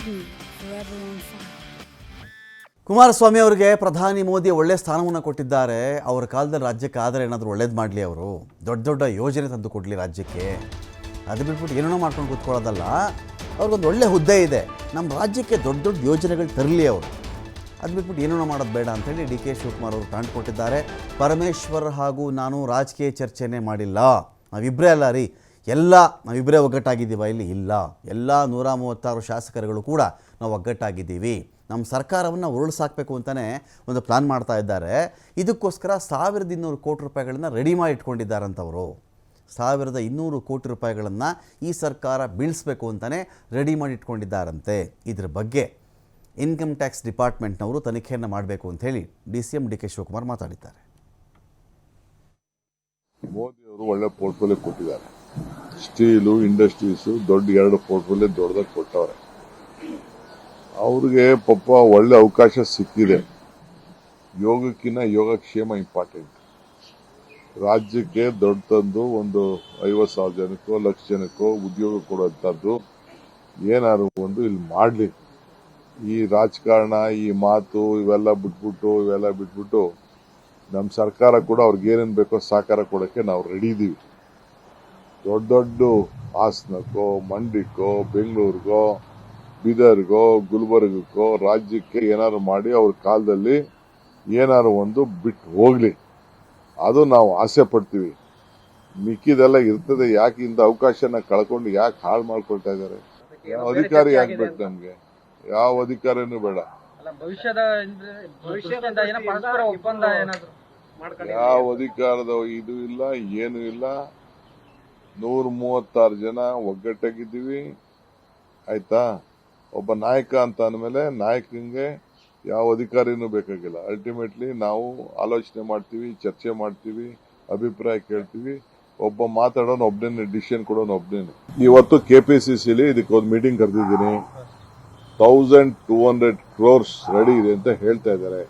me forever on fire. Kumaraswamy ಅವರಿಗೆ ಪ್ರಧಾನಿ ಮೋದಿ ಒಳ್ಳೆ ಸ್ಥಾನವನ್ನು ಕೊಟ್ಟಿದ್ದಾರೆ. ಅವರ ಕಾಲದಲ್ಲಿ ರಾಜ್ಯಕ್ಕೆ ಆದರೆ ಏನಾದರೂ ಒಳ್ಳೇದು ಮಾಡಲಿ, ಅವರು ದೊಡ್ಡ ದೊಡ್ಡ ಯೋಜನೆ ತಂದು ಕೊಡಲಿ ರಾಜ್ಯಕ್ಕೆ. ಅದು ಬಿಟ್ಬಿಟ್ಟು ಏನೇನೋ ಮಾಡ್ಕೊಂಡು ಕೂತ್ಕೊಳ್ಳೋದಲ್ಲ. ಅವ್ರಿಗೊಂದು ಒಳ್ಳೆ ಹುದ್ದೆ ಇದೆ, ನಮ್ಮ ರಾಜ್ಯಕ್ಕೆ ದೊಡ್ಡ ದೊಡ್ಡ ಯೋಜನೆಗಳು ತರಲಿ ಅವರು. ಅದು ಬಿಟ್ಬಿಟ್ಟು ಏನೇನೋ ಮಾಡೋದು ಬೇಡ ಅಂಥೇಳಿ ಡಿ ಕೆ ಶಿವಕುಮಾರ್ ಅವರು ತಾಂಡು ಕೊಟ್ಟಿದ್ದಾರೆ. ಪರಮೇಶ್ವರ್ ಹಾಗೂ ನಾನು ರಾಜಕೀಯ ಚರ್ಚೆನೇ ಮಾಡಿಲ್ಲ, ನಾವಿಬ್ಬರೇ ಅಲ್ಲ ರೀ, ನಾವಿಬ್ಬರೇ ಒಗ್ಗಟ್ಟಾಗಿದ್ದೀವ ಇಲ್ಲಿ? ಇಲ್ಲ, ಎಲ್ಲ 136 ಶಾಸಕರುಗಳು ಕೂಡ ನಾವು ಒಗ್ಗಟ್ಟಾಗಿದ್ದೀವಿ. ನಮ್ಮ ಸರ್ಕಾರವನ್ನು ಉರುಳಿಸಾಕಬೇಕು ಅಂತಲೇ ಒಂದು ಪ್ಲ್ಯಾನ್ ಮಾಡ್ತಾ ಇದ್ದಾರೆ. ಇದಕ್ಕೋಸ್ಕರ 1200 ಕೋಟಿ ರೂಪಾಯಿಗಳನ್ನು ರೆಡಿ ಮಾಡಿ ಇಟ್ಕೊಂಡಿದ್ದಾರಂಥವರು. 1200 ಕೋಟಿ ರೂಪಾಯಿಗಳನ್ನು ಈ ಸರ್ಕಾರ ಬೀಳಿಸಬೇಕು ಅಂತಲೇ ರೆಡಿ ಮಾಡಿ ಇಟ್ಕೊಂಡಿದ್ದಾರಂತೆ. ಇದ್ರ ಬಗ್ಗೆ ಇನ್ಕಮ್ ಟ್ಯಾಕ್ಸ್ ಡಿಪಾರ್ಟ್ಮೆಂಟ್ನವರು ತನಿಖೆಯನ್ನು ಮಾಡಬೇಕು ಅಂಥೇಳಿ DCM ಡಿ ಕೆ ಶಿವಕುಮಾರ್ ಮಾತಾಡಿದ್ದಾರೆ. ಮೋದಿ ಅವರು ಒಳ್ಳೆ ಪೋರ್ಟ್ಫೋಲಿಯೋ ಕೊಟ್ಟಿದ್ದಾರೆ. ಸ್ಟೀಲು, ಇಂಡಸ್ಟ್ರೀಸು ದೊಡ್ಡ 2 ಪೋರ್ಟ್ಫೋಲಿಯೋ ದೊಡ್ಡದಾಗಿ ಕೊಟ್ಟವ್ರೆ. ಅವ್ರಿಗೆ ಪಾಪ ಒಳ್ಳೆ ಅವಕಾಶ ಸಿಕ್ಕಿದೆ. ಯೋಗಕ್ಕಿಂತ ಯೋಗಕ್ಷೇಮ ಇಂಪಾರ್ಟೆಂಟ್. ರಾಜ್ಯಕ್ಕೆ ದೊಡ್ಡ ತಂದು ಒಂದು 50,000 ಜನಕ್ಕೋ 1,00,000 ಜನಕ್ಕೋ ಉದ್ಯೋಗ ಕೊಡುವಂಥದ್ದು ಏನಾದ್ರು ಒಂದು ಇಲ್ಲಿ ಮಾಡಲಿ. ಈ ರಾಜಕಾರಣ, ಈ ಮಾತು ಇವೆಲ್ಲ ಬಿಟ್ಬಿಟ್ಟು ನಮ್ಮ ಸರ್ಕಾರ ಕೂಡ ಅವ್ರಿಗೆ ಏನೇನು ಬೇಕೋ ಸಹಕಾರ ಕೊಡೋಕ್ಕೆ ನಾವು ರೆಡಿ ಇದ್ದೀವಿ. ದೊಡ್ಡ ದೊಡ್ಡ ಹಾಸನಕ್ಕೋ, ಮಂಡ್ಯಕ್ಕೋ, ಬೆಂಗಳೂರಿಗೋ, ಬೀದರ್ಗೋ, ಗುಲ್ಬರ್ಗಕ್ಕೋ ರಾಜ್ಯಕ್ಕೆ ಏನಾದ್ರು ಮಾಡಿ ಅವ್ರ ಕಾಲದಲ್ಲಿ ಏನಾದ್ರು ಒಂದು ಬಿಟ್ಟು ಹೋಗ್ಲಿ, ಅದು ನಾವು ಆಸೆ ಪಡ್ತೀವಿ. ಮಿಕ್ಕಿದೆಲ್ಲ ಇರ್ತದೆ. ಯಾಕೆ ಇಂಥ ಅವಕಾಶನ ಕಳ್ಕೊಂಡು ಯಾಕೆ ಹಾಳು ಮಾಡ್ಕೊಳ್ತಾ ಇದ್ದಾರೆ? ಯಾವ ಅಧಿಕಾರಿ ಯಾಕೆ ಬೇಕು ನಮ್ಗೆ? ಯಾವ ಅಧಿಕಾರಿನೂ ಬೇಡ. ಯಾವ ಅಧಿಕಾರದ ಇದು ಇಲ್ಲ, ಏನು ಇಲ್ಲ. 136 ಜನ ಒಗ್ಗಟ್ಟಾಗಿದ್ದೀವಿ, ಆಯ್ತಾ? ಒಬ್ಬ ನಾಯಕ ಅಂತ ಅಂದಮೇಲೆ ನಾಯಕನಿಗೆ ಯಾವ ಅಧಿಕಾರಿನೂ ಬೇಕಾಗಿಲ್ಲ. ಅಲ್ಟಿಮೇಟ್ಲಿ ನಾವು ಆಲೋಚನೆ ಮಾಡ್ತೀವಿ, ಚರ್ಚೆ ಮಾಡ್ತೀವಿ, ಅಭಿಪ್ರಾಯ ಕೇಳ್ತೀವಿ. ಒಬ್ಬ ಮಾತಾಡೋನು ಒಬ್ಬನೇ, ಡಿಸಿಷನ್ ಕೊಡೋನು ಒಬ್ಬನೇ. ಇವತ್ತು KPCCಲಿ ಇದಕ್ಕೊಂದು ಮೀಟಿಂಗ್ ಕರೆದಿದ್ದೀನಿ. 1200 crores ರೆಡಿ ಇದೆ ಅಂತ ಹೇಳ್ತಾ ಇದ್ದಾರೆ.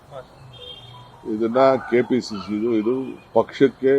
ಇದನ್ನ KPCC ಇದು ಪಕ್ಷಕ್ಕೆ